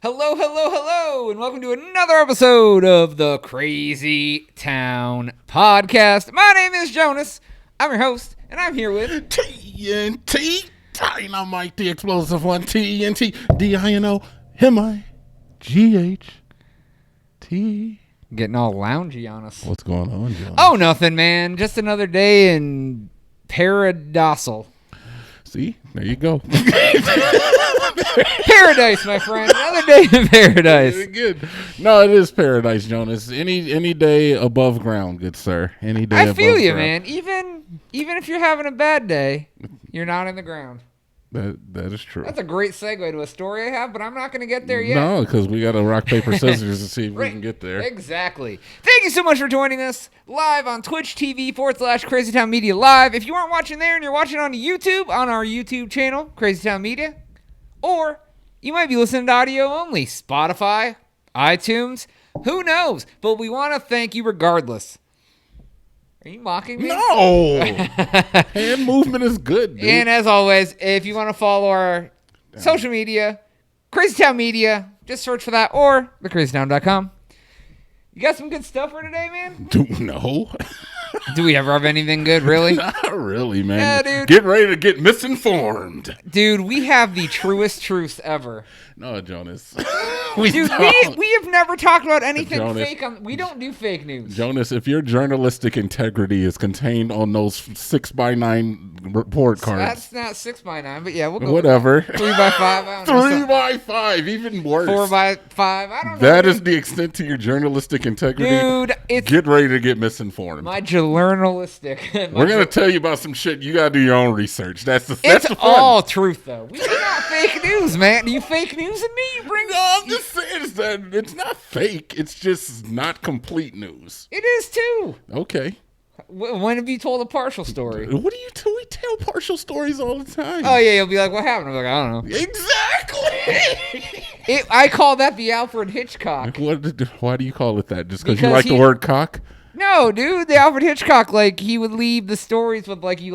Hello, hello, hello, and welcome to another episode of the Crazy Town Podcast. My name is Jonas. I'm your host, and I'm here with TNT, Dynamite, the explosive one, TNT, D-I-N-O, M-I-G-H-T. getting all loungy on us. What's going on, John? Oh, nothing, man. Just another day in Paradisal. See? There you go. Paradise, my friend. Another day in paradise. Very good. No, it is paradise, Jonas. Any day above ground, good sir. Any day I above feel you, ground. man. Even if you're having a bad day, you're not in the ground. That is true. That's a great segue to a story I have, but I'm not going to get there yet. No, because we got to rock, paper, scissors to see if we can get there. Exactly. Thank you so much for joining us live on Twitch TV /CrazyTown Media Live. If you aren't watching there and you're watching on YouTube, on our YouTube channel, Crazy Town Media, or you might be listening to audio only, Spotify, iTunes, who knows? But we want to thank you regardless. Are you mocking me? No! Hand movement is good, dude. And as always, if you want to follow our social media, Crazy Town Media, just search for that, or thecrazytown.com. You got some good stuff for today, man? No. Do we ever have anything good, really? Not really, man. Yeah, dude. Get ready to get misinformed. Dude, we have the truest truths ever. No, Jonas. Dude, we have never talked about anything Jonas. fake. We don't do fake news. Jonas, if your journalistic integrity is contained on those 6x9 report cards, That's not 6x9, but yeah, we'll go whatever. 3x5. I don't know. 3x5, even worse. 4x5. I don't know. That is the extent to your journalistic integrity. Dude, it's Get ready to get misinformed. my journalistic. We're going to tell you about some shit. You got to do your own research. That's the It's fun. all truth, though. We are not fake news, man. You fake news and me, you bring. No, I'm just saying it's not fake. It's just not complete news. It is too. Okay. When have you told a partial story? What do you do? We tell partial stories all the time. Oh yeah, you'll be like, "What happened?" I'm like, "I don't know." Exactly. I call that the Alfred Hitchcock. Why do you call it that? Just because you Because like the he- word cock? No, dude, the Alfred Hitchcock, like he would leave the stories with like it's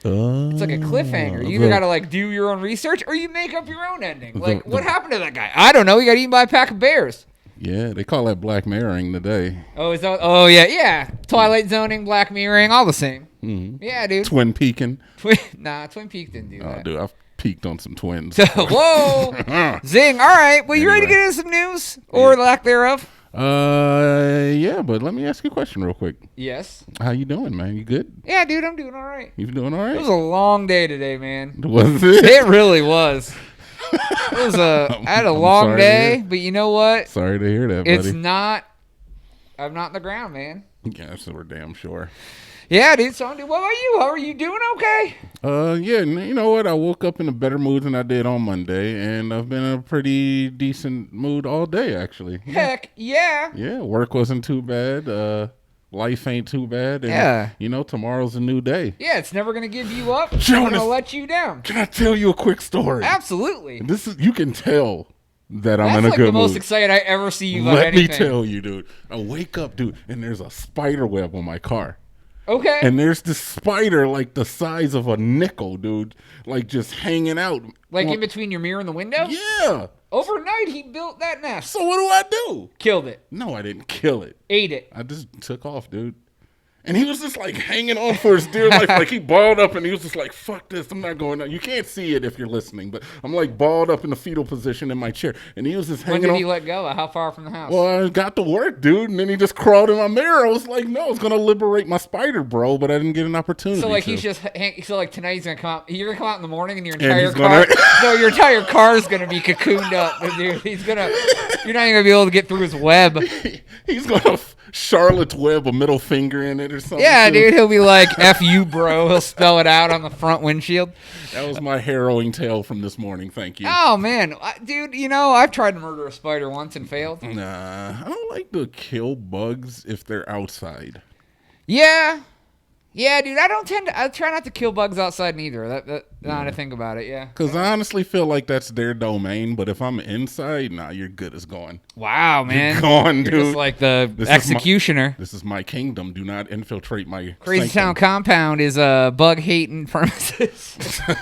like a cliffhanger. You either gotta like do your own research or you make up your own ending. Like, what happened to that guy? I don't know. He got eaten by a pack of bears. Yeah, they call that black mirroring today. Oh, is that? Oh yeah. Twilight zoning, Black Mirroring, all the same. Mm-hmm. Yeah, dude. Twin peaking. Twin Peaks didn't do Oh, that. dude, I've peaked on some twins. Whoa, zing! All right, well, you ready to Anyway. get into some news or lack thereof? Yeah, but let me ask you a question real quick. Yes. How you doing, man? You good? Yeah, dude, I'm doing all right. You doing all It was right? a long day today, man. Was it? It really was. It was I had a I'm long sorry to day, hear. but you know what? Sorry to hear that, It's buddy. not. I'm not in the ground, man. Yeah, so we're damn sure. Yeah, dude. So, dude, what about you? How are you doing? Okay. Yeah, you know what? I woke up in a better mood than I did on Monday, and I've been in a pretty decent mood all day, actually. Heck yeah. Yeah, work wasn't too bad. Life ain't too bad. And, Yeah. you know, tomorrow's a new day. Yeah, it's never gonna give you up. It's never Jonas. gonna let you down. Can I tell you a quick story? Absolutely. You can tell that I'm That's in a like good the most mood. excited I ever see you about Let anything. me tell you, dude. I wake up, dude, and there's a spider web on my car. Okay. And there's this spider like the size of a nickel, dude, like just hanging out. Like in between your mirror and the window? Yeah. Overnight, he built that nest. So what do I do? Killed it. No, I didn't kill it. Ate it. I just took off, dude. And he was just like hanging on for his dear life. Like he balled up and he was just like, fuck this. I'm not going down. You can't see it if you're listening, but I'm like balled up in the fetal position in my chair. And he was just When hanging did on. he let go? How far from the house? Well, I got to work, dude. And then he just crawled in my mirror. I was like, no, I was going to liberate my spider, bro. But I didn't get an opportunity. So like to. he's just so like tonight he's gonna come out. You're gonna come out in the morning and your And entire he's car. gonna- No, your entire car is gonna be cocooned up, dude. He's gonna. You're not even gonna be able to get through his web. He's going to Charlotte's Web a middle finger in it or something. Yeah, too. dude. He'll be like "F you, bro." He'll spell it out on the front windshield. That was my harrowing tale from this morning. Thank you. Oh man, dude. You know I've tried to murder a spider once and failed. Nah, I don't like to kill bugs if they're outside. Yeah, dude. I try not to kill bugs outside neither. Now that I think about it, yeah. Because I honestly feel like that's their domain. But if I'm inside, nah, you're good as gone. Wow, man. Gone, You're dude. just like the This is my- executioner. This is my kingdom. Do not infiltrate my Crazy Town sanctum. Compound is a bug hating premises. All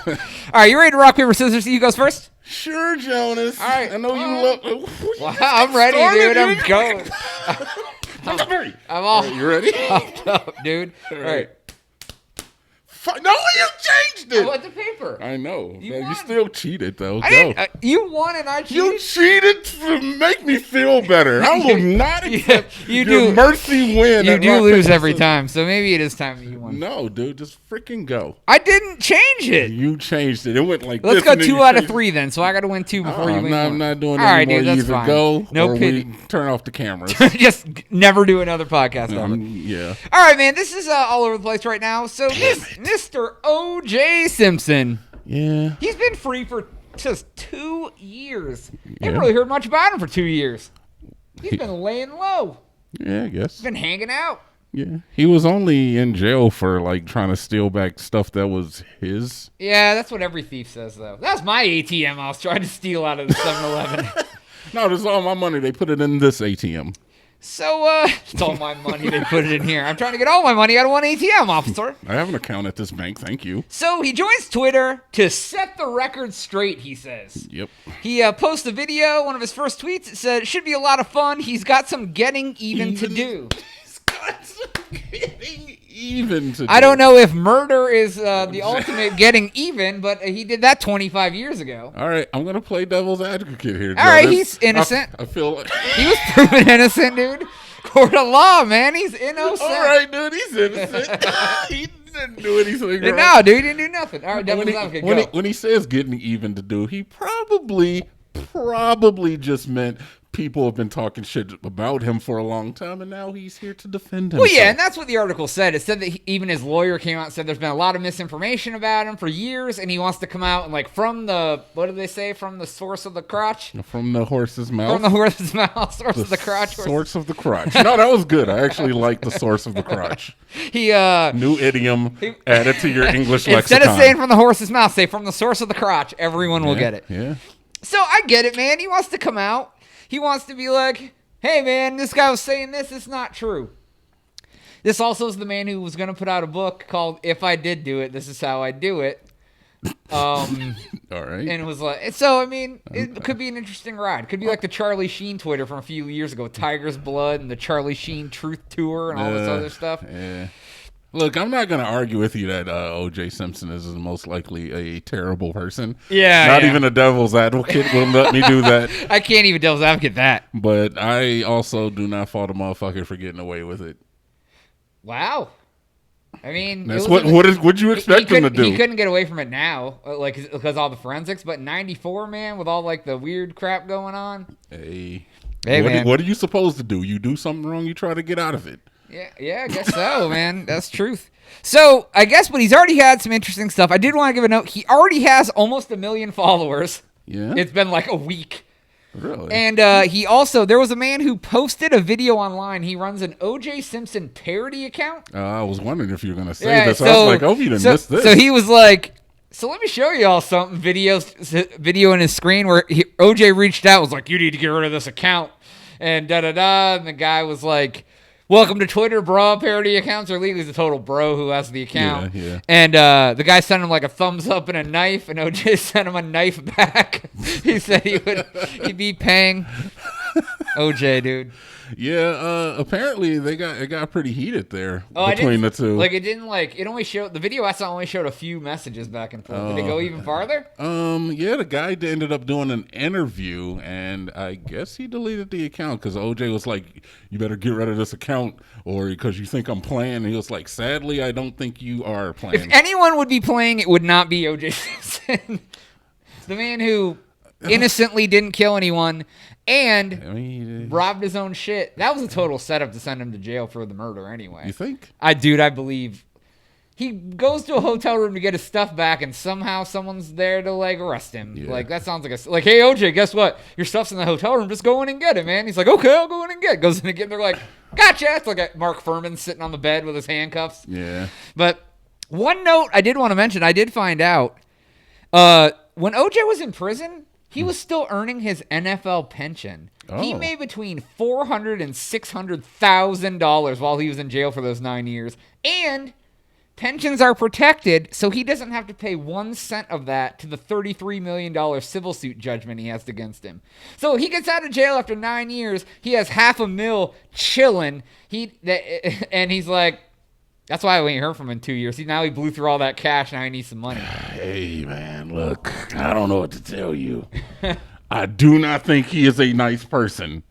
right, you ready to rock paper scissors? You goes first. Sure, Jonas. All right, I know you well, love. Well, I'm ready, dude. I'm going. Hurry. I'm all You ready? pumped up, dude. All right. No, you changed I it. want the paper. I know. You You won. still cheated, though. I Go. didn't. You won and I cheated. You cheated to make me feel better. I will not accept you your do- mercy win. You at do rock, lose paper, every scissors. time, so maybe it is time that you won. No, dude, just freaking go. I didn't change it. You changed it. It went like Let's this. go and then 2 you out of changed it. 3 then. So I got to win 2 before you win. I'm one. not doing All any right, more. dude, that's Either fine. go No or pity. we turn off the cameras. Just never do another podcast ever. Yeah. All right, man. This is all over the place right now. So Mr. O.J. Simpson, Yeah. he's been free for just 2 years. Yeah. Haven't really heard much about him for 2 years. He's been laying low. Yeah, I guess. He's been hanging out. Yeah. He was only in jail for like trying to steal back stuff that was his. Yeah, that's what every thief says, though. That's my ATM I was trying to steal out of the 7-Eleven. No, this is all my money. They put it in this ATM. So, it's all my money. They put it in here. I'm trying to get all my money out of one ATM, officer. I have an account at this bank. Thank you. So, he joins Twitter to set the record straight, he says. Yep. He posts a video, one of his first tweets. It said, it should be a lot of fun. He's got some getting even to do. He's got some getting even to do. I don't know if murder is the ultimate getting even, but he did that 25 years ago. All right, I'm gonna play devil's advocate here. All right, Jonas. he's innocent. I feel like. He was proven innocent, dude. Court of law, man. He's innocent. All right, dude, he's innocent. He didn't do anything wrong. No, dude, he didn't do nothing. All right, devil's advocate, go. When he says getting even to do, he probably just meant people have been talking shit about him for a long time, and now he's here to defend himself. Well, yeah, and that's what the article said. It said that even his lawyer came out and said there's been a lot of misinformation about him for years, and he wants to come out and, like, from the, what did they say, from the source of the crotch? From the horse's mouth. From the horse's mouth, source of the crotch. Source of the crotch. No, that was good. I actually like the source of the crotch. He, New idiom added to your English instead lexicon. of saying from the horse's mouth, say from the source of the crotch. Everyone will get it. Yeah. So I get it, man. He wants to come out. He wants to be like, hey, man, this guy was saying this. It's not true. This also is the man who was going to put out a book called If I Did Do It, This Is How I Do It. All right. And it was like, so, I mean, it could be an interesting ride. Could be like the Charlie Sheen Twitter from a few years ago, Tiger's Blood and the Charlie Sheen Truth Tour and all this other stuff. Yeah. Look, I'm not going to argue with you that O.J. Simpson is most likely a terrible person. Yeah. Not even a devil's advocate will let me do that. I can't even devil's advocate that. But I also do not fault a motherfucker for getting away with it. Wow. I mean, That's what'd you expect him to do? He couldn't get away from it now, like because all the forensics. But '94, man, with all like the weird crap going on. Hey, man. What are you supposed to do? You do something wrong, you try to get out of it. Yeah, I guess so, man. That's truth. So I guess, but he's already had some interesting stuff. I did want to give a note. He already has almost 1 million followers. Yeah, It's been like a week. really. And he also, there was a man who posted a video online. He runs an O.J. Simpson parody account. I was wondering if you were gonna say this. I was like, oh, you didn't miss this. So he was like, so let me show y'all something. Video in his screen where OJ reached out, was like, you need to get rid of this account, and da-da-da. And the guy was like, welcome to Twitter, bro. Parody accounts are legal. He's a total bro who has the account. Yeah. And the guy sent him like a thumbs up and a knife, and OJ sent him a knife back. He said he'd be paying OJ, dude. Yeah, apparently it got pretty heated there I between didn't- the two. Like, it didn't, like, it only showed, the video I saw only showed a few messages back and forth. Did it go even farther? Yeah, the guy ended up doing an interview, and I guess he deleted the account because OJ was like, "You better get rid of this account, or because you think I'm playing." And he was like, "Sadly, I don't think you are playing." If anyone would be playing, it would not be O.J. Simpson. The man who innocently didn't kill anyone and I mean, robbed his own shit. That was a total setup to send him to jail for the murder anyway. you think? I believe. He goes to a hotel room to get his stuff back, and somehow someone's there to, like, arrest him. Yeah. Like, that sounds like hey, OJ, guess what? Your stuff's in the hotel room. Just go in and get it, man. He's like, okay, I'll go in and get it. Goes in and get it. They're like, gotcha. It's like Mark Furman sitting on the bed with his handcuffs. Yeah. But one note I did want to mention, I did find out, when OJ was in prison, he was still earning his NFL pension. He Oh. made between $400,000 and $600,000 while he was in jail for those 9 years, and pensions are protected, so he doesn't have to pay 1 cent of that to the $33 million civil suit judgment he has against him. So he gets out of jail after 9 years. He has $500,000 chilling. And he's like, that's why we ain't heard from him in 2 years. Now he blew through all that cash. Now he needs some money. Hey, man, look, I don't know what to tell you. I do not think he is a nice person.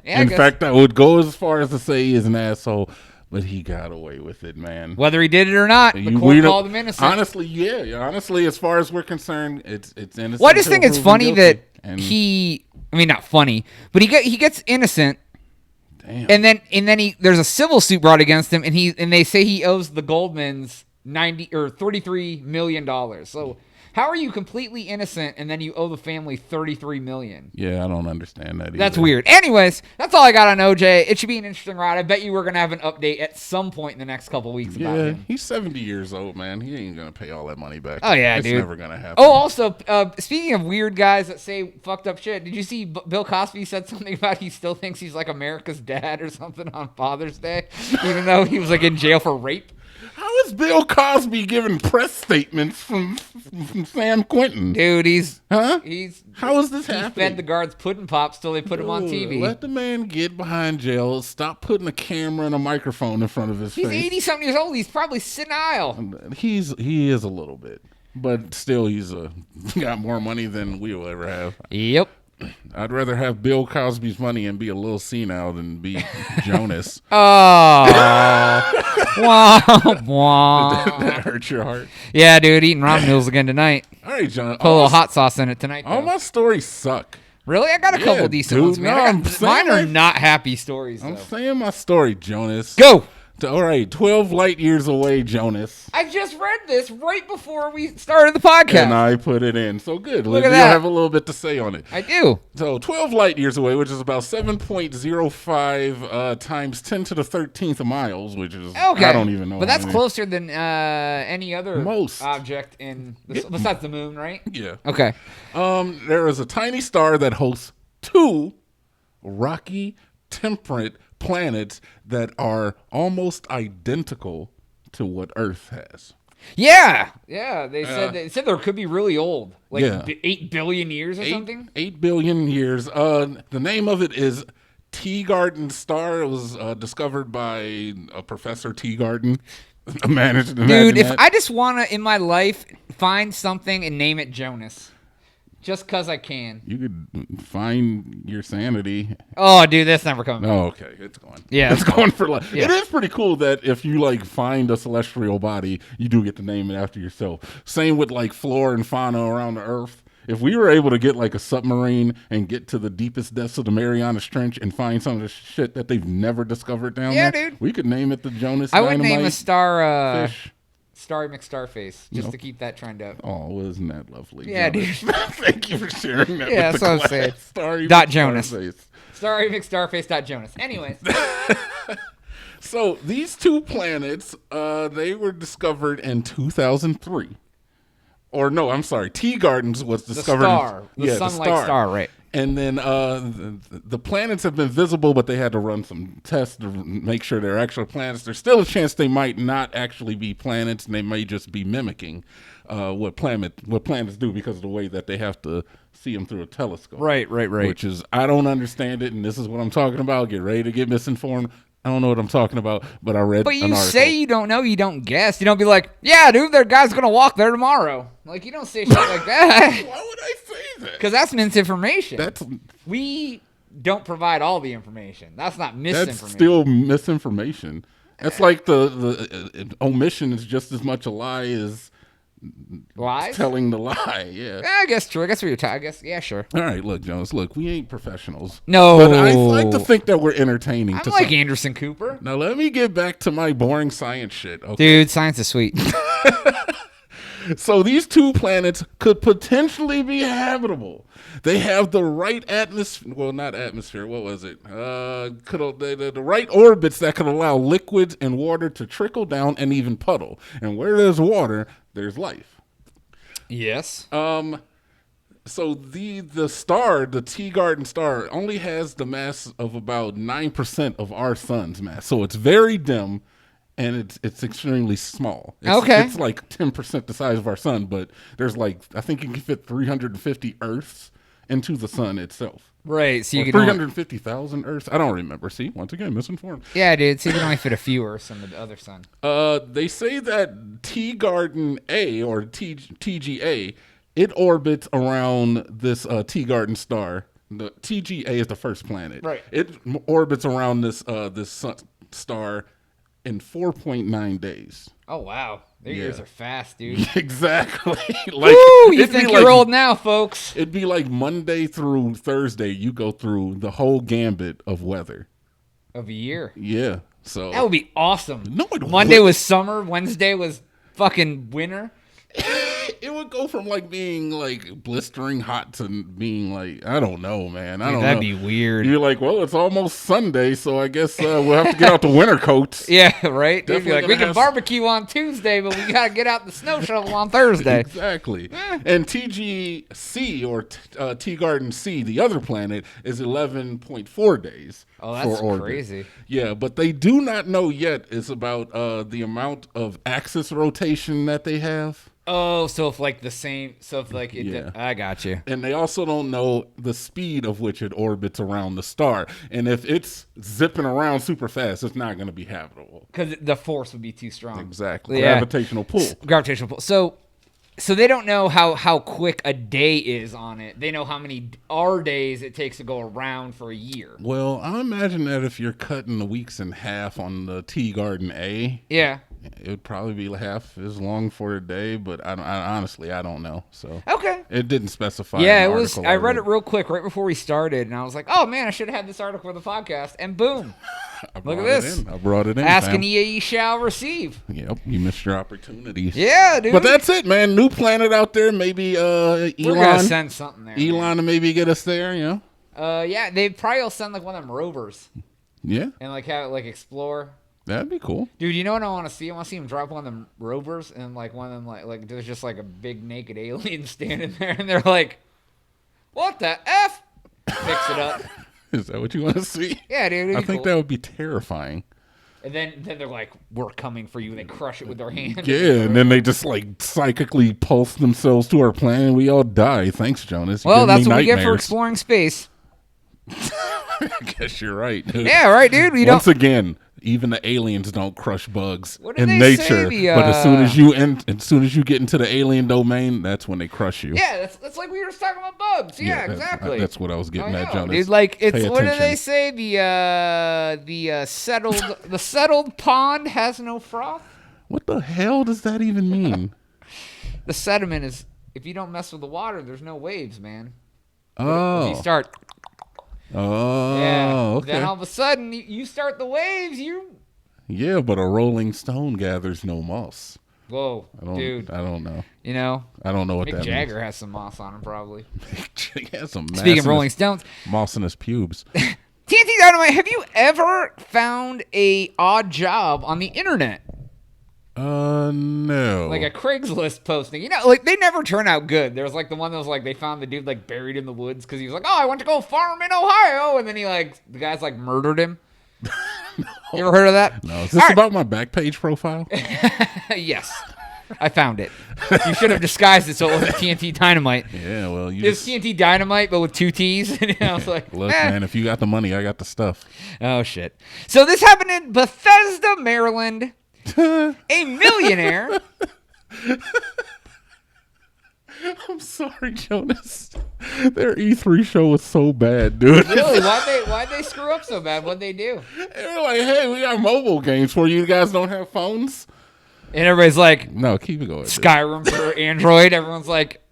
In fact, I would go as far as to say he is an asshole. But he got away with it, man. Whether he did it or not, the court called him innocent. Honestly, yeah. Honestly, as far as we're concerned, it's innocent. Well, I just think it's funny that not funny, but he gets innocent. Damn. And then there's a civil suit brought against him, and they say he owes the Goldmans $33 million. So how are you completely innocent and then you owe the family $33 million? Yeah, I don't understand that either. That's weird. Anyways, that's all I got on OJ. It should be an interesting ride. I bet you we're gonna have an update at some point in the next couple weeks about him. He's 70 years old, man. He ain't gonna pay all that money back. Oh yeah, it's dude. It's never gonna happen. Oh, also, speaking of weird guys that say fucked up shit, did you see Bill Cosby said something about he still thinks he's like America's dad or something on Father's Day, even though he was like in jail for rape? How is Bill Cosby giving press statements from San Quentin? Dude, how is this happening? He fed the guards pudding pops till they put him on TV. Let the man get behind jail. Stop putting a camera and a microphone in front of his face. He's 80-something years old. He's probably senile. He is a little bit, but still, he's got more money than we will ever have. Yep. I'd rather have Bill Cosby's money and be a little senile than be Jonas. Oh, wow. That hurt your heart. Yeah, dude, eating ramen noodles again tonight. All right, John. Put a little hot sauce in it tonight, though. All my stories suck. Really? I got a couple decent ones, man. Mine are not happy stories, though. I'm saying my story, Jonas. Go! All right, 12 light years away, Jonas. I just read this right before we started the podcast. And I put it in. So good. Look at you that. have a little bit to say on it. I do. So 12 light years away, which is about 7.05 times 10 to the 13th miles, which is, okay. I don't even know. But that's closer than any other object besides the moon, right? Yeah. Okay. There is a tiny star that hosts 2 rocky, temperate planets that are almost identical to what Earth has. Yeah. They said there could be really old, like 8 billion years or something. 8 billion years. The name of it is Teegarden Star. It was discovered by Professor Teegarden. Dude, if I just want to in my life find something and name it Jonas. Just because I can. You could find your sanity. Oh, dude, that's never coming. Oh, okay. It's gone. Yeah. It's gone for life. Yeah. It is pretty cool that if you, find a celestial body, you do get to name it after yourself. Same with, flora and fauna around the Earth. If we were able to get, a submarine and get to the deepest depths of the Marianas Trench and find some of the shit that they've never discovered down there, dude. We could name it the Jonas I would name a star, fish. Starry McStarface, just to keep that trend up. Oh, isn't that lovely? Yeah, Jonas. dude. Thank you for sharing that. Yeah, with that's what the I'm class. saying. Starry Jonas. McStarface. Starry McStarface. Anyways. So these 2 planets, they were discovered in 2003. Or no, I'm sorry. Teegarden was discovered. The sunlight star, right? And then the planets have been visible, but they had to run some tests to make sure they're actual planets. There's still a chance they might not actually be planets, and they may just be mimicking what planets do because of the way that they have to see them through a telescope. Right. Which is, I don't understand it, and this is what I'm talking about. Get ready to get misinformed. I don't know what I'm talking about, but I read. But an you article. say you don't know, you don't guess. You don't be like, yeah, dude, their guy's gonna walk there tomorrow. You don't say shit like that. Why would I say that? Because that's misinformation. We don't provide all the information. That's not misinformation. That's still misinformation. That's like the omission is just as much a lie as lies? Telling the lie. Yeah. I guess true. I guess what you're talking. I guess sure. All right, look, Jonas. Look, we ain't professionals. No, but I like to think that we're entertaining. I'm like Anderson Cooper. Now let me get back to my boring science shit. Okay? Dude, science is sweet. So these 2 planets could potentially be habitable. They have the right atmosphere. Well, not atmosphere. What was it? The right orbits that could allow liquids and water to trickle down and even puddle. And where there's water, there's life. Yes. So the star, the Teegarden Star, only has the mass of about 9% of our sun's mass. So it's very dim. and it's extremely small. Okay. It's like 10% the size of our sun, but there's like I think you can fit 350 Earths into the sun itself. Right, so you Or can only, 350,000 Earths. I don't remember. See, once again, misinformed. yeah, dude. So you can only fit a few Earths on the other sun. They say that T-Garden A or TGA, it orbits around this T-Garden star. The TGA is the first planet. Right. It orbits around this star in 4.9 days. Oh wow, their years are fast, dude. Exactly. Like, Woo! You it'd be think like- you're old now, folks? It'd be like Monday through Thursday. You go through the whole gambit of weather. Of a year. Yeah. So That would be awesome. No, it Monday wouldn't. was summer. Wednesday was fucking winter. it would go from like being like blistering hot to being like I don't know, man. I don't That'd know. be weird. You're like, well, it's almost Sunday, so I guess we'll have to get out the winter coats. Yeah, right. Dude, Definitely like, we gonna can have- barbecue on Tuesday, but we gotta get out the snow shovel on Thursday. Exactly. And TGC or T Garden C, the other planet, is 11.4 days. Oh, that's for orbit. crazy. Yeah, but they do not know yet is about the amount of axis rotation that they have. Oh, so if like the same, so if like it, Yeah. I got you. And they also don't know the speed of which it orbits around the star. And if it's zipping around super fast, it's not going to be habitable. Because the force would be too strong. Exactly. Yeah. Gravitational pull. Gravitational pull. So they don't know how quick a day is on it. They know how many our days it takes to go around for a year. Well, I imagine that if you're cutting the weeks in half on the T Garden A, Yeah. it would probably be half as long for a day, but I honestly, I don't know. So Okay. it didn't specify. Yeah, in it the was. article I read it real quick right before we started, and I was like, "Oh man, I should have had this article for the podcast." And boom, I look at brought it this. in. I brought it in. ask fam. an EA, ye shall receive. Yep, you missed your opportunities. Yeah, dude. But that's it, man. New planet out there. Maybe we're gonna Elon, send something there. man. Elon, to maybe get us there. You know. Yeah, they probably will send like one of them rovers Yeah, and like have it like explore. that'd be cool. Dude, you know what I want to see? I want to see him drop one of them rovers and like one of them like there's just like a big naked alien standing there, and they're like, "What the f?" Fix it up. Is that what you want to see? Yeah, dude. it'd I be think cool. that would be terrifying. And then they're like, "We're coming for you," and they crush it with their hand. Yeah, and then they just like psychically pulse themselves to our planet and we all die. Thanks, Jonas. You Well, give that's me what we get for nightmares. exploring space. I guess you're right, dude. Yeah, right, dude. We Once don't. again, even the aliens don't crush bugs What did in they say nature. the, But as soon as you get into the alien domain, that's when they crush you. Yeah, that's like we were just talking about bugs. Yeah, exactly. That's what I was getting I at, know, Jonas. dude. Like it's Pay what do they attention. say? The settled the settled pond has no froth. What the hell does that even mean? The sediment is if you don't mess with the water, there's no waves, man. If you Oh, start, oh, okay. then all of a sudden you start the waves. Yeah, but a rolling stone gathers no moss. Whoa, dude. I don't know. You know, I don't know what Mick that Jagger has some moss on him, probably. means. He has some Speaking of Rolling Stones, moss in his pubes. TNT Dynamite, have you ever found a odd job on the internet? No. Like a Craigslist posting. You know, like they never turn out good. There was like the one that was like they found the dude like buried in the woods because he was like, "Oh, I went to go farm in Ohio," and then he like the guys like murdered him. You ever heard of that? No, is this All right. about my back page profile? Yes, I found it. You should have disguised it so it wasn't TNT Dynamite. Yeah, well, you It's just TNT Dynamite, but with two T's. And I was like, look, eh. man. If you got the money, I got the stuff. Oh shit! So this happened in Bethesda, Maryland. A millionaire. I'm sorry, Jonas. Their E3 show was so bad, dude. Really? Why'd they screw up so bad? What'd they do? They were like, "Hey, we got mobile games for you. You guys don't have phones." And everybody's like, No, keep it going. dude. Skyrim for Android. Everyone's like,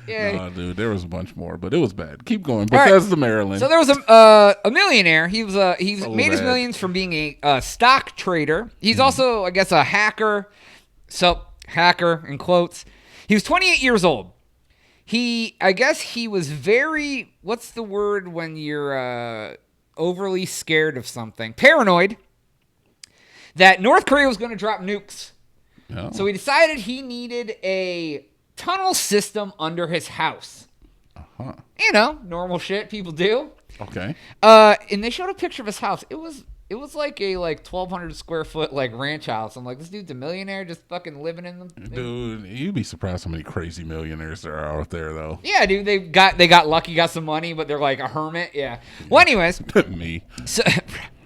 yay. No, dude, there was a bunch more, but it was bad. Keep going. right. Bethesda, Maryland. So there was a millionaire. He made his bad. millions from being a stock trader. He's also, I guess, a hacker. So hacker in quotes. He was 28 years old. I guess he was very, what's the word when you're overly scared of something? Paranoid. That North Korea was going to drop nukes. Oh. So he decided he needed a tunnel system under his house. You know, normal shit people do. Okay. And they showed a picture of his house. It was It was like a 1,200 square foot ranch house. I'm like, this dude's a millionaire, just fucking living in them. Dude, you'd be surprised how many crazy millionaires there are out there, though. Yeah, dude, they got lucky, got some money, but they're like a hermit. Yeah. Well, anyways, Me, so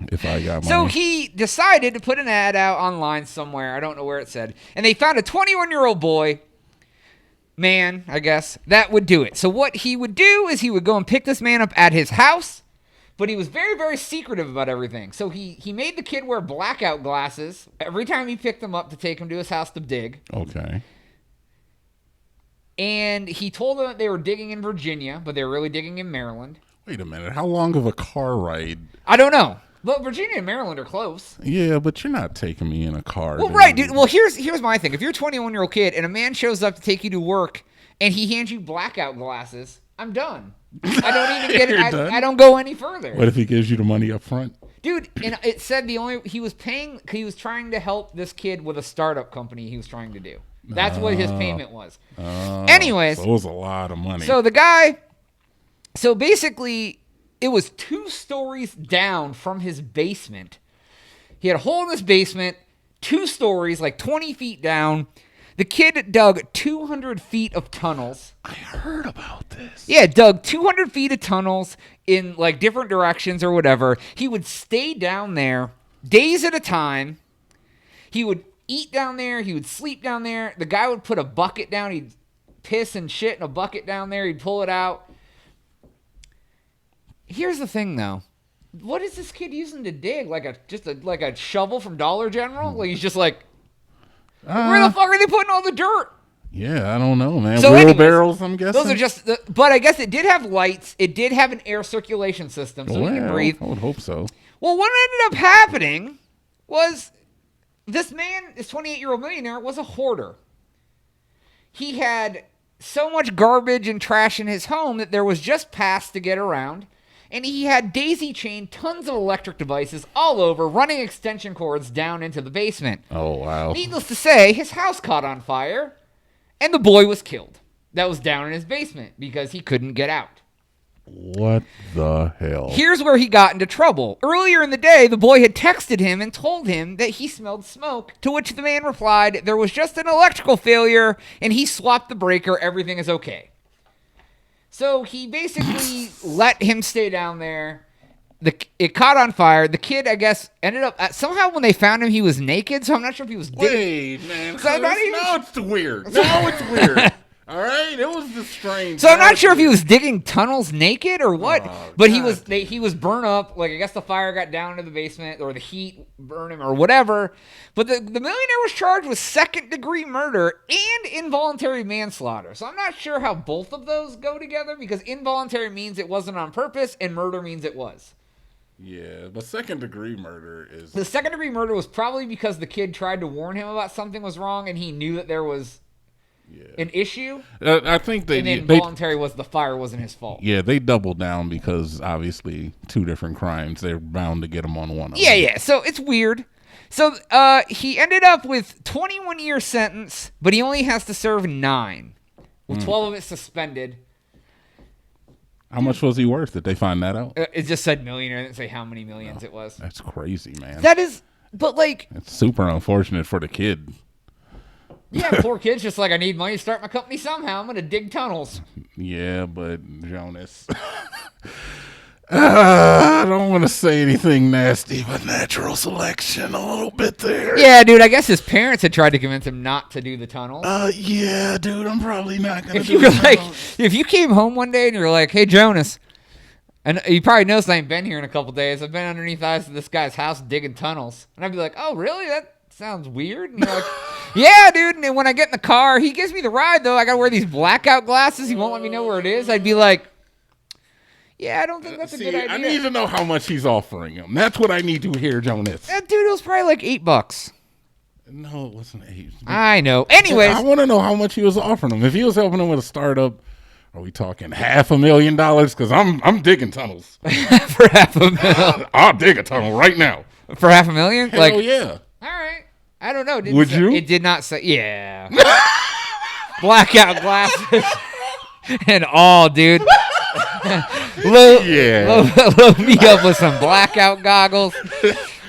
if I got money. so he decided to put an ad out online somewhere. I don't know where it said, and they found a 21-year-old boy. Man, I guess, that would do it. So what he would do is he would go and pick this man up at his house, but he was very, very secretive about everything. So he made the kid wear blackout glasses every time he picked him up to take him to his house to dig. Okay. And he told them that they were digging in Virginia, but they were really digging in Maryland. Wait a minute. How long of a car ride? I don't know. But Virginia and Maryland are close. Yeah, but you're not taking me in a car. Well, right, dude. Well, here's my thing. If you're a 21-year-old kid and a man shows up to take you to work and he hands you blackout glasses, I'm done. I don't even get it. I don't go any further. What if he gives you the money up front? Dude, and it said he was trying to help this kid with a startup company he was trying to do. That's what his payment was. Anyways. So it was a lot of money. So basically, it was 2 stories down from his basement. He had a hole in his basement, 2 stories, 20 feet down. The kid dug 200 feet of tunnels. I heard about this. Yeah, dug 200 feet of tunnels in different directions or whatever. He would stay down there days at a time. He would eat down there. He would sleep down there. The guy would put a bucket down. He'd piss and shit in a bucket down there. He'd pull it out. Here's the thing, though. What is this kid using to dig? Like a shovel from Dollar General? He's just where the fuck are they putting all the dirt? Yeah, I don't know, man. So Wheelbarrows, I'm guessing? Those are just... but I guess it did have lights. It did have an air circulation system, so he could breathe. I would hope so. Well, what ended up happening was this man, this 28-year-old millionaire, was a hoarder. He had so much garbage and trash in his home that there was just paths to get around. And he had daisy-chained tons of electric devices all over, running extension cords down into the basement. Oh, wow. Needless to say, his house caught on fire, and the boy was killed. That was down in his basement because he couldn't get out. What the hell? Here's where he got into trouble. Earlier in the day, the boy had texted him and told him that he smelled smoke, to which the man replied, there was just an electrical failure, and he swapped the breaker, everything is okay. So he basically let him stay down there. It caught on fire. The kid, I guess, ended up... somehow when they found him, he was naked, so I'm not sure if he was digging. Wait, man. So now it's weird. Now it's weird. All right? It was just strange. So I'm not sure if he was digging tunnels naked or what, but God. he was burned up. I guess the fire got down into the basement or the heat burned him or whatever. But the millionaire was charged with second-degree murder and involuntary manslaughter. So I'm not sure how both of those go together because involuntary means it wasn't on purpose and murder means it was. Yeah, but second-degree murder is... The second-degree murder was probably because the kid tried to warn him about something was wrong and he knew that there was... an issue. I think and then voluntary was the fire wasn't his fault. Yeah, they doubled down because obviously 2 different crimes. They're bound to get him on one of them. Yeah. So it's weird. So he ended up with 21-year sentence, but he only has to serve 9, with 12 of it suspended. How much was he worth? Did they find that out? It just said millionaire. It didn't say how many millions it was. That's crazy, man. That is, but it's super unfortunate for the kid. Yeah, poor kid's just I need money to start my company somehow. I'm going to dig tunnels. Yeah, but Jonas... I don't want to say anything nasty, but natural selection a little bit there. Yeah, dude, I guess his parents had tried to convince him not to do the tunnels. Yeah, dude, I'm probably not going to If do you were it. if you came home one day and you're like, hey, Jonas, and you probably noticed I ain't been here in a couple days. I've been underneath this guy's house digging tunnels. And I'd be like, oh, really? That sounds weird. And you're like, yeah, dude. And then when I get in the car, he gives me the ride, though. I got to wear these blackout glasses. He won't let me know where it is. I'd be like, yeah, I don't think that's a good idea. I need to know how much he's offering him. That's what I need to hear, Jonas. That dude, it was probably $8. No, it wasn't 8. I know. Anyways. I want to know how much he was offering him. If he was helping him with a startup, are we talking $500,000? Because I'm digging tunnels. For $500,000. I'll dig a tunnel right now. For $500,000? Hell yeah. All right. I don't know. Would you? It did not say. Yeah. Blackout glasses and all, dude. Load me up with some blackout goggles.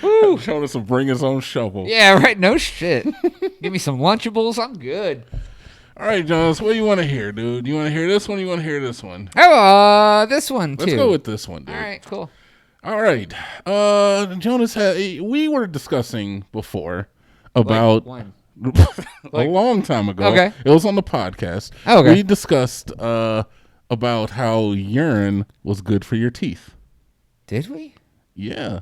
Woo. Jonas will bring his own shovel. Yeah, right. No shit. Give me some Lunchables. I'm good. All right, Jonas, what do you want to hear, dude? You want to hear this one? Or you want to hear this one? Oh, this one too. Let's go with this one, dude. All right, cool. All right. Jonas, we were discussing before about When? a long time ago. Okay. It was on the podcast. Okay. We discussed about how urine was good for your teeth. Did we? Yeah.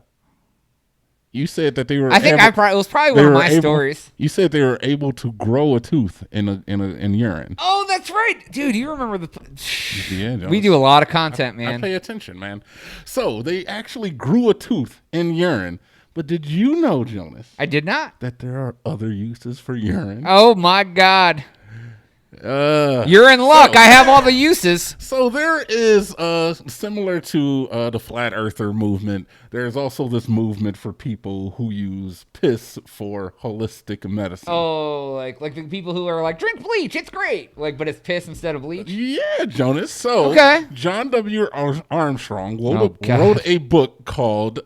You said that they were. I think it was probably one of my stories. You said they were able to grow a tooth in urine. Oh, that's right, dude. You remember the? Yeah, Jonas. We do a lot of content, I man. pay attention, man. So they actually grew a tooth in urine. But did you know, Jonas, I did not. that there are other uses for urine? Oh my God. You're in luck. I have all the uses. So there is, similar to the flat earther movement, there's also this movement for people who use piss for holistic medicine. Oh, like the people who are like, drink bleach, it's great. Like, but it's piss instead of bleach. Yeah, Jonas. So Okay. John W. Armstrong Oh, gosh. wrote a book called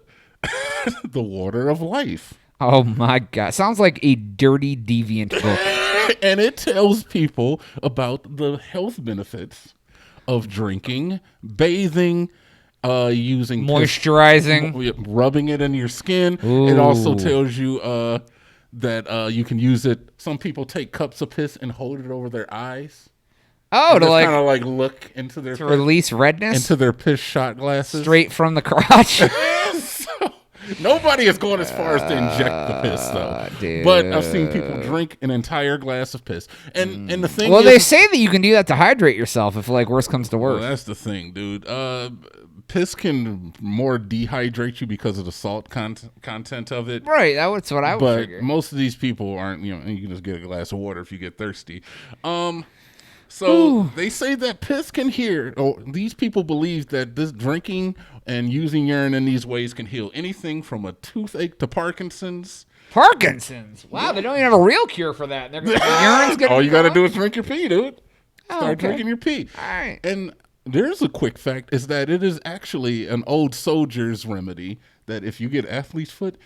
The Water of Life. Oh my God. Sounds like a dirty, deviant book. And it tells people about the health benefits of drinking, bathing, using Moisturizing. rubbing it in your skin. Ooh. It also tells you that you can use it. Some people take cups of piss and hold it over their eyes. Oh, to kind like of like look into their to release redness into their piss shot glasses. straight from the crotch. So, nobody is going as far as to inject the piss, though. Dude. But I've seen people drink an entire glass of piss, and the thing. Well, is, they say that you can do that to hydrate yourself if like worse comes to well, worse. that's the thing, dude. Piss can more dehydrate you because of the salt content of it. Right, that's what I would But figure. most of these people aren't. You can just get a glass of water if you get thirsty. So they say that piss can heal. Or these people believe that this drinking and using urine in these ways can heal anything from a toothache to Parkinson's. Parkinson's. Wow, they don't even have a real cure for that. They're gonna, urine's gonna All be you got to gone? do is drink your pee, dude. Start okay. drinking your pee. All right. And there's a quick fact is that it is actually an old soldier's remedy that if you get athlete's foot,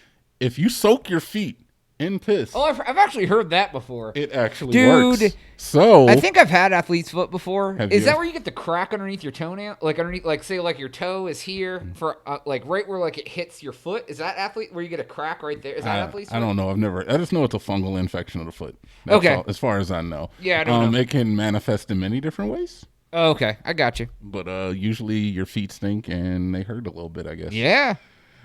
if you soak your feet in piss, Oh, I've actually heard that before. it actually Dude, works. So I think I've had athlete's foot before. Have Is you? that where you get the crack underneath your toenail? Like underneath, like say, like your toe is here for like right where like it hits your foot. Is that athlete where you get a crack right there? Is that athlete's foot? I don't know. I just know it's a fungal infection of the foot. That's Okay. all, as far as I know. Yeah, I don't know. It can manifest in many different ways, Oh, okay, I got you. but usually your feet stink and they hurt a little bit, I guess. Yeah.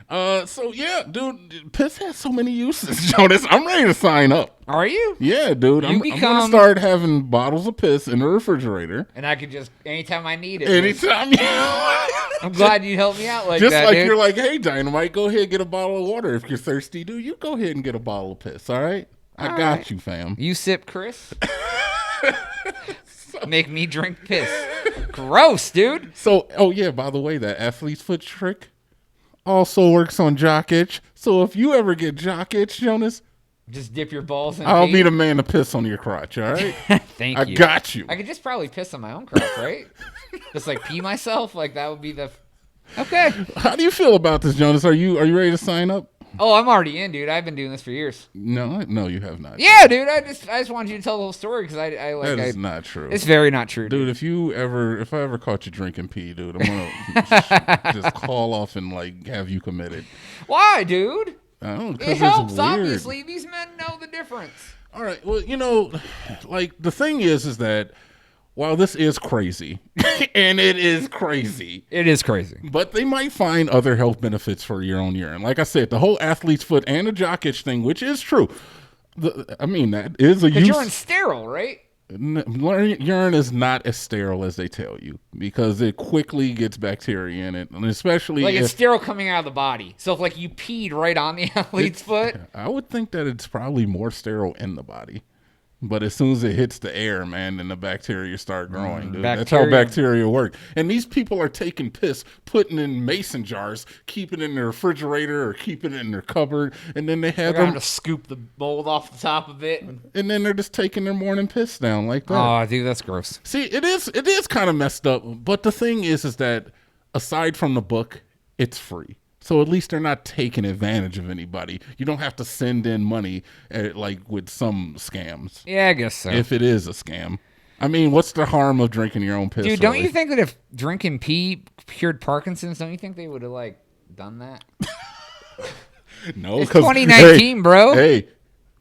So yeah, dude, piss has so many uses, Jonas. I'm ready to sign up. Are you? Yeah, dude. I'm gonna become- start having bottles of piss in the refrigerator And I could just anytime I need it. anytime. I'm glad you helped me out like Just that, like dude. you're like, hey, Dynamite, go ahead and get a bottle of water if you're thirsty, dude. You go ahead and get a bottle of piss. All right, I All got right. you, fam. You sip, Chris. Make me drink piss. Gross, dude. So, oh yeah, by the way, that athlete's foot trick also works on jock itch. So if you ever get jock itch, Jonas, Just dip your balls in. I'll pee. be the man to piss on your crotch. All right, Thank I you. got you. I could just probably piss on my own crotch, right? Just like pee myself. Like that would be the. Okay. How do you feel about this, Jonas? Are you ready to sign up? Oh, I'm already in, dude. I've been doing this for years. No, you have not. Yeah, dude. I just wanted you to tell the whole story because I like. That is I, not true. it's very not true, dude. Dude, if I ever caught you drinking pee, dude, I'm gonna just call off and like have you committed. Why, dude? I don't know, It 'cause it's helps. weird. Obviously, these men know the difference. All right. Well, like the thing is that while this is crazy, and it is crazy, It is crazy. but they might find other health benefits for your own urine. Like I said, the whole athlete's foot and the jock itch thing, which is true. That is a Because use. you're in sterile, right? Urine is not as sterile as they tell you because it quickly gets bacteria in it, and especially Like it's if sterile coming out of the body. So if like you peed right on the athlete's foot, I would think that it's probably more sterile in the body. But as soon as it hits the air, man, then the bacteria start growing, dude. That's how bacteria work. And these people are taking piss, putting in mason jars, keeping it in their refrigerator or keeping it in their cupboard, and then they have they're them, to scoop the mold off the top of it. and then they're just taking their morning piss down like that. Oh, dude, that's gross. See, it is kind of messed up. But the thing is that aside from the book, it's free. So at least they're not taking advantage of anybody. You don't have to send in money like with some scams. Yeah, I guess so. If it is a scam. I mean, what's the harm of drinking your own piss? Dude, don't really? you think that if drinking pee cured Parkinson's, don't you think they would have, like, done that? No, It's because 2019, bro. Hey,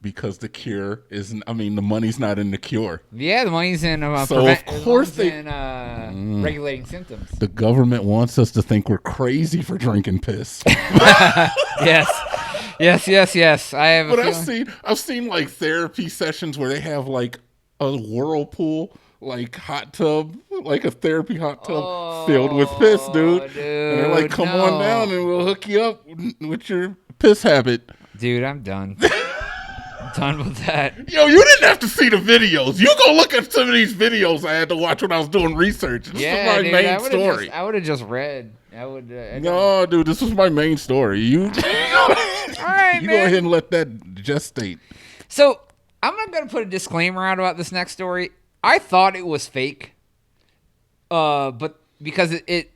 because the cure isn't. I mean, the money's not in the cure. Yeah, the money's in So, of course regulating symptoms. The government wants us to think we're crazy for drinking piss. Yes. I have. But I've seen like therapy sessions where they have like a whirlpool, like hot tub, like a therapy hot tub filled with piss, dude. And they're like, "Come on down, and we'll hook you up with your piss habit." Dude, I'm done. Done with that. Yo, you didn't have to see the videos. You go look at some of these videos I had to watch when I was doing research. This is my main story. I would have just read. No, dude, this was my main story. You, All right, you man. go ahead and let that gestate. So I'm not gonna put a disclaimer out about this next story. I thought it was fake, but because it's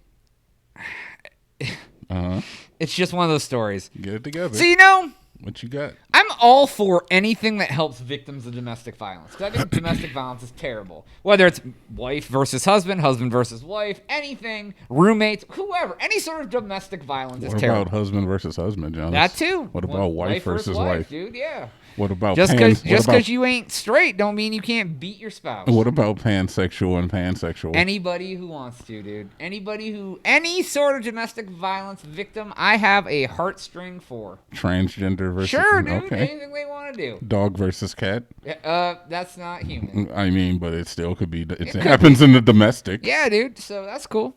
just one of those stories. Get it together. So, you know, what you got? I'm all for anything that helps victims of domestic violence. Because I think domestic violence is terrible. Whether it's wife versus husband, husband versus wife, anything, roommates, whoever. Any sort of domestic violence is terrible. What about husband versus husband, John? That too. What about wife versus wife? Dude, yeah. What about just because you ain't straight don't mean you can't beat your spouse. What about pansexual and pansexual? Anybody who wants to, dude. Any sort of domestic violence victim, I have a heartstring for. Transgender versus... Sure, dude. Okay. Anything they want to do. Dog versus cat? That's not human. I mean, but it still could be... It happens in the domestic. Yeah, dude. So that's cool.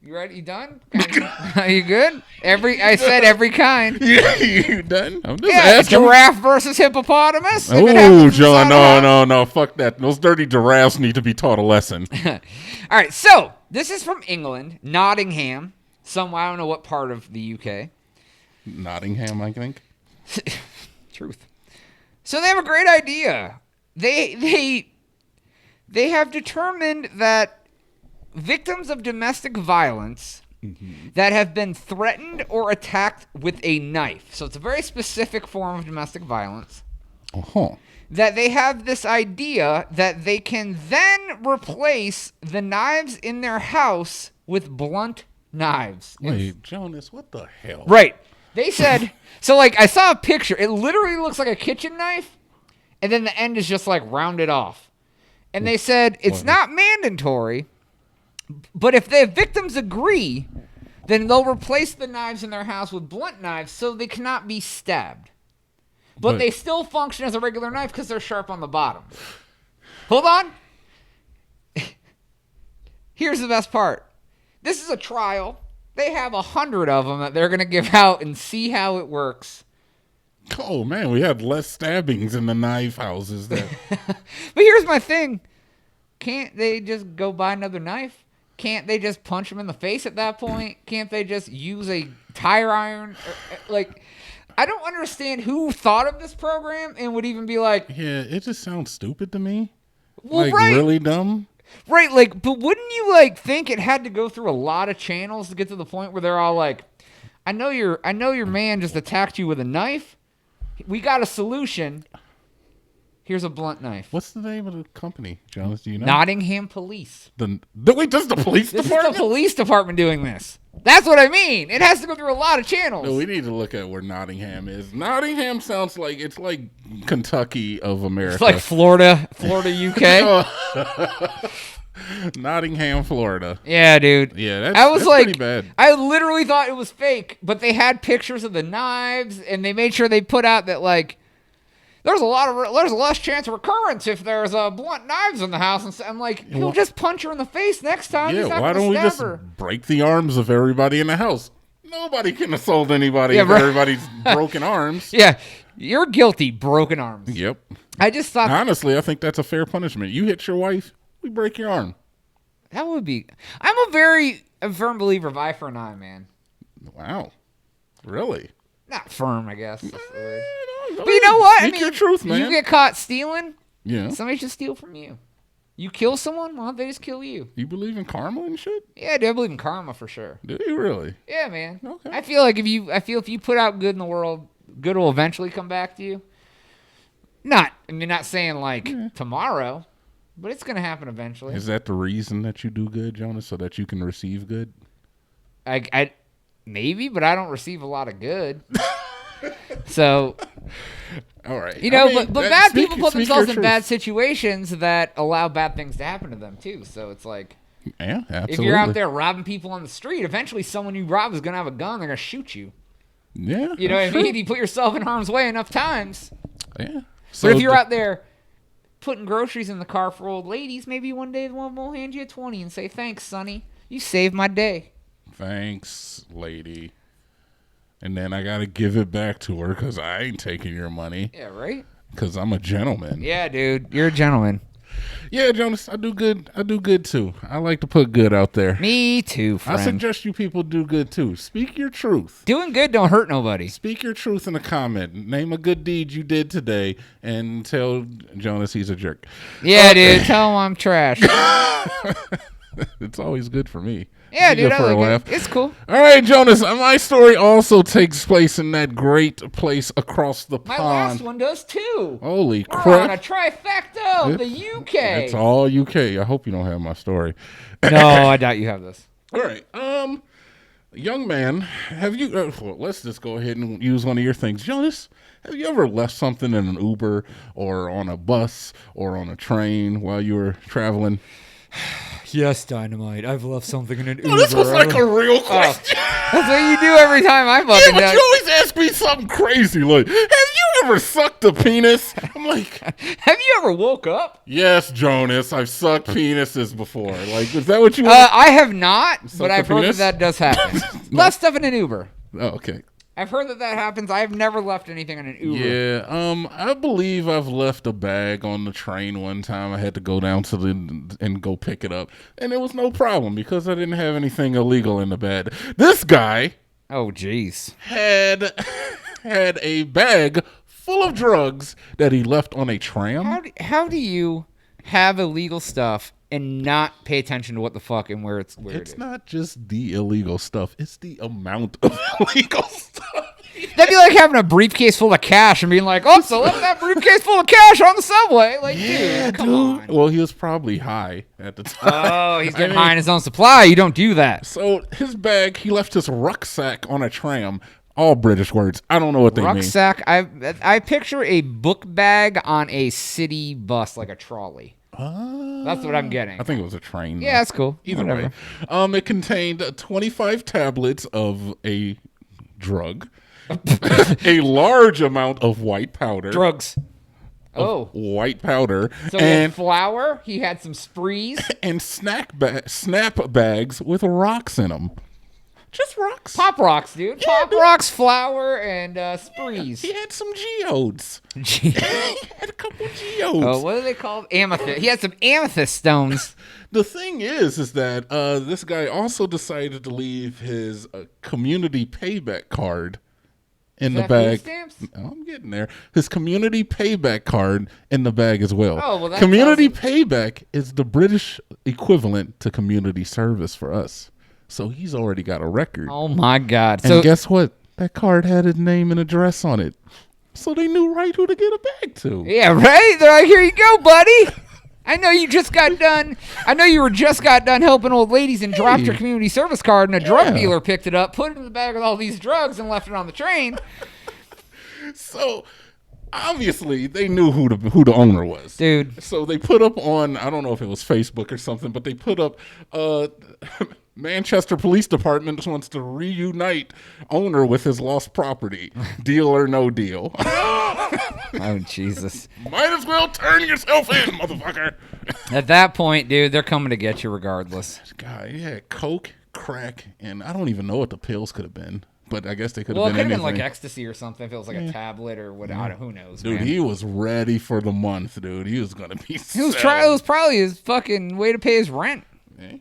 You ready? You done? Are you good? I said every kind. You done? I'm just Yeah, asking. giraffe versus hippopotamus. Oh, John, no. Fuck that. Those dirty giraffes need to be taught a lesson. All right, so this is from England, Nottingham. I don't know what part of the UK. Nottingham, I think. Truth. So they have a great idea. They have determined that victims of domestic violence that have been threatened or attacked with a knife. So it's a very specific form of domestic violence. Uh-huh. That they have this idea that they can then replace the knives in their house with blunt knives. Wait, Jonas, what the hell? Right. They said, so like I saw a picture. It literally looks like a kitchen knife, and then the end is just like rounded off. And they said it's not mandatory, but if the victims agree, then they'll replace the knives in their house with blunt knives so they cannot be stabbed. But they still function as a regular knife because they're sharp on the bottom. Hold on. Here's the best part. This is a trial. They have 100 of them that they're going to give out and see how it works. Oh, man, we had less stabbings in the knife houses there. But here's my thing. Can't they just go buy another knife? Can't they just punch them in the face at that point? Can't they just use a tire iron? Like, I don't understand who thought of this program and would even be like... Yeah, it just sounds stupid to me. Well, like, right. really dumb. Right, like, but wouldn't you, like, think it had to go through a lot of channels to get to the point where they're all like, I know your man just attacked you with a knife. We got a solution. Here's a blunt knife. What's the name of the company, Jonas? Do you know? Nottingham Police. Wait, this is the police This department? is the police department doing this. That's what I mean. It has to go through a lot of channels. No, we need to look at where Nottingham is. Nottingham sounds like it's like Kentucky of America. It's like Florida, UK. Nottingham, Florida. Yeah, dude. Yeah, that's like, pretty bad. I literally thought it was fake, but they had pictures of the knives, and they made sure they put out that like there's a less chance of recurrence if there's blunt knives in the house. And I'm like, he'll just punch her in the face next time. Yeah, He's not why don't we stab just her. break the arms of everybody in the house? Nobody can assault anybody if everybody's broken arms. Yeah, you're guilty, broken arms. Yep. I just thought honestly, I think that's a fair punishment. You hit your wife, we break your arm. that would be. I'm a firm believer of eye for an eye, man. Wow, really? Not firm, I guess. That's the word. But But you know what? Speak your truth, man. You get caught stealing, Yeah. somebody should steal from you. You kill someone, why don't they just kill you? You believe in karma and shit? Yeah, dude, I believe in karma for sure. Do you really? Yeah, man. Okay. I feel if you put out good in the world, good will eventually come back to you. Not saying like tomorrow, but it's gonna happen eventually. Is that the reason that you do good, Jonas, so that you can receive good? I maybe, but I don't receive a lot of good. So, all right. but bad people put themselves in bad situations that allow bad things to happen to them too. So it's like, yeah, absolutely. if you're out there robbing people on the street, eventually someone you rob is gonna have a gun. They're gonna shoot you. Yeah, You know what I mean? You put yourself in harm's way enough times. Yeah. So But if you're out there putting groceries in the car for old ladies, maybe one day one will hand you a 20 and say, "Thanks, Sonny. You saved my day." Thanks, lady. And then I gotta give it back to her because I ain't taking your money. Yeah, right? Because I'm a gentleman. Yeah, dude. You're a gentleman. Yeah, Jonas, I do good. I do good too. I like to put good out there. Me too, friend. I suggest you people do good too. Speak your truth. Doing good don't hurt nobody. Speak your truth in a comment. Name a good deed you did today and tell Jonas he's a jerk. Yeah, dude. Tell him I'm trash. It's always good for me. Yeah, It's dude. good for I a like laugh. it. It's cool. All right, Jonas, my story also takes place in that great place across the My pond. last one does too. Holy We're crap. on a trifecta of the UK. It's all UK. I hope you don't have my story. No, I doubt you have this. All right. Young man, have you well, let's just go ahead and use one of your things. Jonas, have you ever left something in an Uber or on a bus or on a train while you were traveling? Yes, Dynamite. I've left something in an Uber. Oh, this was like a real question. That's what you do every time I Yeah, fucking but do. you always ask me something crazy like, have you ever sucked a penis? I'm like, Have you ever woke up? yes, Jonas, I've sucked penises before. Like, is that what you I have not, but Suck I've the heard penis? that does happen. Left stuff in an Uber. Oh, okay. I've heard that happens. I've never left anything in an Uber. Yeah, I believe I've left a bag on the train one time. I had to go down to and go pick it up, and it was no problem because I didn't have anything illegal in the bag. This guy Oh, jeez. had a bag full of drugs that he left on a tram. How do you have illegal stuff and not pay attention to what the fuck and where it It's is? not just the illegal stuff; it's the amount of illegal stuff. That'd be like having a briefcase full of cash and being like, "Oh, so left that briefcase full of cash on the subway." Like, dude, come on. Well, he was probably high at the time. Oh, he's getting high on his own supply. You don't do that. So his bag, he left his rucksack on a tram. All British words. I don't know what they mean. Rucksack. I picture a book bag on a city bus, like a trolley. That's what I'm getting. I think it was a train. Yeah, that's cool. Either Whatever. way, it contained 25 tablets of a drug, a large amount of white powder, Drugs. Oh. white powder, So he had and flour. He had some sprees. and snap bags with rocks in them. Just rocks. Pop rocks, dude. Pop rocks, flour, and sprees. He had some geodes. Gee. He had a couple geodes. Oh, what are they called? Amethyst. He had some amethyst stones. The thing is that this guy also decided to leave his community payback card in the Is that food bag. stamps? I'm getting there. His community payback card in the bag as well. Oh, well, that community tells payback is the British equivalent to community service for us. So he's already got a record. Oh my God! And So guess what? That card had his name and address on it. So they knew right who to get a bag to. yeah, right. They're like, "Here you go, buddy." I know you just got done. I know you were just got done helping old ladies and dropped your community service card, and a drug Yeah. dealer picked it up, put it in the bag with all these drugs, and left it on the train. So obviously they knew who the owner was. Dude. So they put up on, I don't know if it was Facebook or something, but they put up Manchester Police Department just wants to reunite owner with his lost property. Deal or no deal. Oh Jesus! Might as well turn yourself in, motherfucker. At that point, dude, they're coming to get you regardless. Guy, he had coke, crack, and I don't even know what the pills could have been. But I guess they could have Well, it been could have anything. been like ecstasy or something. If it was like a tablet or what, I don't, who knows, Dude, man. he was ready for the month, dude. He was gonna be. It was probably his fucking way to pay his rent. Eh?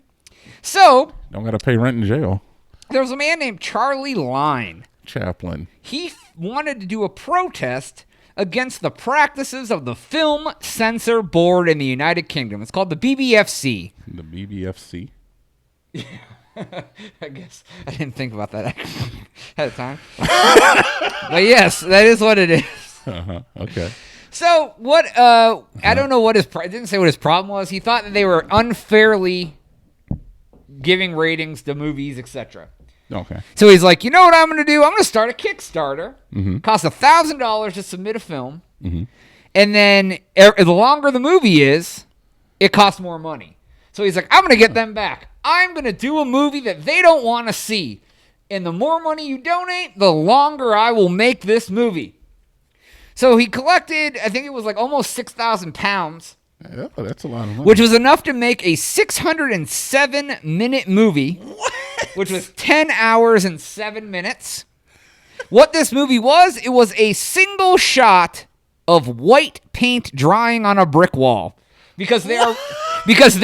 So Don't gotta pay rent in jail. there was a man named Charlie Line. Chaplain. He wanted to do a protest against the practices of the Film Censor Board in the United Kingdom. It's called the BBFC. The BBFC. I guess I didn't think about that at the time. But yes, that is what it is. Okay. So what? I don't know what his. It didn't say what his problem was. He thought that they were unfairly giving ratings to movies, etc. Okay. So he's like, you know what I'm going to do? I'm going to start a Kickstarter. Costs $1,000 to submit a film, and then the longer the movie is, it costs more money. So he's like, I'm going to get them back. I'm going to do a movie that they don't want to see. And the more money you donate, the longer I will make this movie. So he collected, I think it was like almost 6,000 pounds. Yeah, that's a lot of money. Which was enough to make a 607-minute movie. What? Which was 10 hours and 7 minutes. What this movie was, it was a single shot of white paint drying on a brick wall. Because they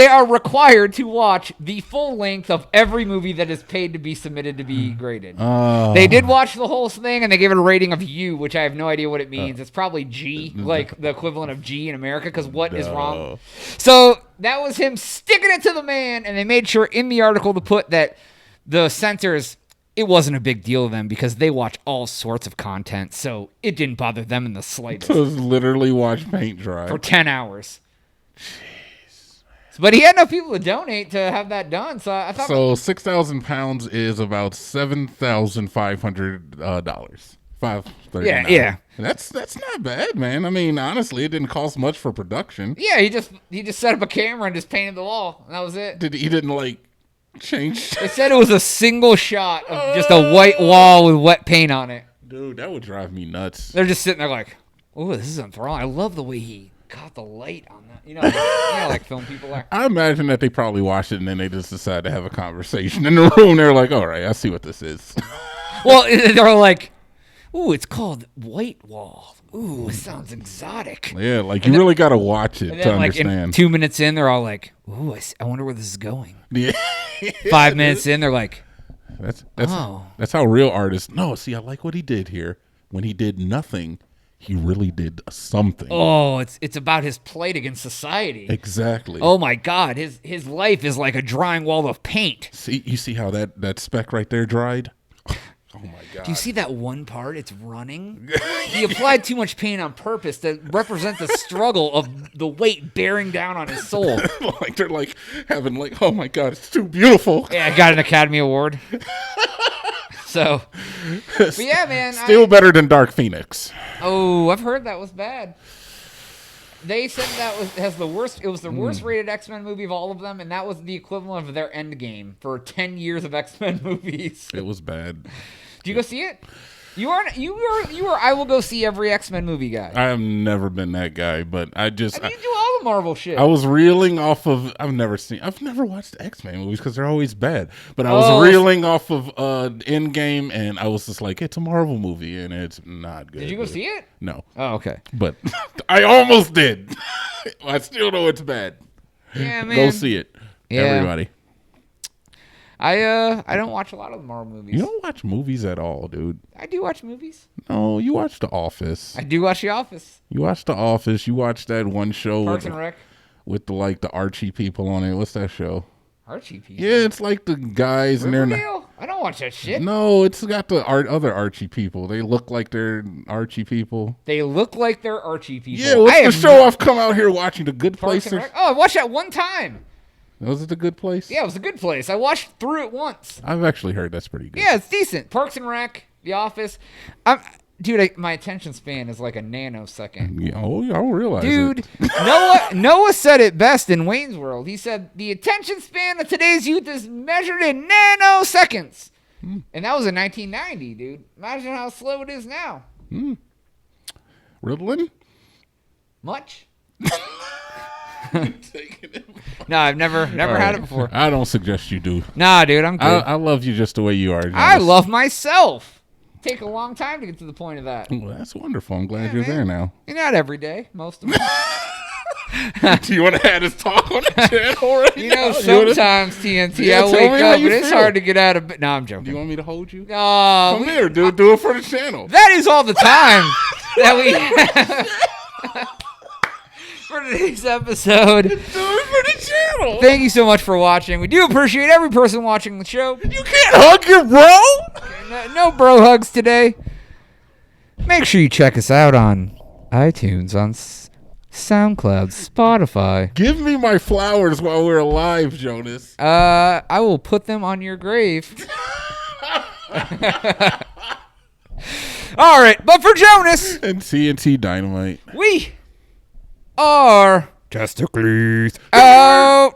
are required to watch the full length of every movie that is paid to be submitted to be graded. They did watch the whole thing, and they gave it a rating of U, which I have no idea what it means. It's probably G, like the equivalent of G in America, because what is wrong? So that was him sticking it to the man, and they made sure in the article to put that the censors, it wasn't a big deal to them because they watch all sorts of content, so it didn't bother them in the slightest. So it's literally watch paint dry. For 10 hours. Jeez. But he had enough people to donate to have that done, so I thought... So 6,000 pounds is about $7,500. $539. Yeah. That's not bad, man. I mean, honestly, it didn't cost much for production. Yeah, he just set up a camera and just painted the wall, and that was it. He didn't, like, change? They said it was a single shot of just a white wall with wet paint on it. Dude, that would drive me nuts. They're just sitting there like, oh, this is enthralling. I love the way he caught the light on that. You know, like film people are. I imagine that they probably watched it and then they just decided to have a conversation in the room. They're like, all right, I see what this is. Well, they're like, ooh, it's called White Wall. Ooh, it sounds exotic. Yeah, like you really got to watch it to like understand. 2 minutes in, they're all like, ooh, I wonder where this is going. Yeah. 5 minutes in, they're like, that's how real artists. No, see, I like what he did here. When he did nothing, he really did something. Oh, it's about his plight against society. Exactly. Oh my God, his life is like a drying wall of paint. See, you see how that speck right there dried? Oh my God. Do you see that one part? It's running. He applied too much paint on purpose to represent the struggle of the weight bearing down on his soul. Like they're like having like, oh my God, it's too beautiful. Yeah, I got an Academy Award. So, but yeah, man. Still better than Dark Phoenix. Oh, I've heard that was bad. They said has the worst. It was the worst rated X-Men movie of all of them, and that was the equivalent of their Endgame for 10 years of X-Men movies. It was bad. Do you go see it? You are I will go see every X-Men movie guy. I have never been that guy, but I mean, you do all the Marvel shit. I was reeling off of. I've never watched X-Men movies because they're always bad. But I was reeling off of Endgame, and I was just like, it's a Marvel movie, and it's not good. Did you go see it? No. Oh, okay. But I almost did. I still know it's bad. Yeah, man. Go see it, everybody. I don't watch a lot of the Marvel movies. You don't watch movies at all, dude. I do watch movies. No, you watch The Office. I do watch The Office. You watch The Office. You watch that one show Parks and Rec. With the Archie people on it. What's that show? Archie people? Yeah, it's like the guys and they're I don't watch that shit. No, it's got the other Archie people. They look like they're Archie people. They look like they're Archie people. Yeah, what's the show I've come out here watching? The Good Place? Oh, I watched that one time. Was it The Good Place? Yeah, it was a good place. I watched through it once. I've actually heard that's pretty good. Yeah, it's decent. Parks and Rec, The Office. My attention span is like a nanosecond. Yeah, I realize Dude, it. Noah said it best in Wayne's World. He said, the attention span of today's youth is measured in nanoseconds. And that was in 1990, dude. Imagine how slow it is now. Ritalin? Much? No, I've never had it before. I don't suggest you do. Nah, dude, I'm good. I love you just the way you are. I love myself. Take a long time to get to the point of that. Well, that's wonderful. I'm glad you're there now. You're not every day, most of it. Do you want to have this talk on the channel right You know, now? sometimes TNT, Yeah, I tell wake me how up you and it's feel. hard to get out of bed. No, I'm Do you joking. want me to hold you? Oh, Come here, dude. Do it for the channel. that is all the time that we have for today's episode. Do it for the channel. Thank you so much for watching. We do appreciate every person watching the show. You can't hug your bro. No bro hugs today. Make sure you check us out on iTunes, on SoundCloud, Spotify. Give me my flowers while we're alive, Jonas. I will put them on your grave. All right, but for Jonas, And TNT Dynamite. we are Testicles out.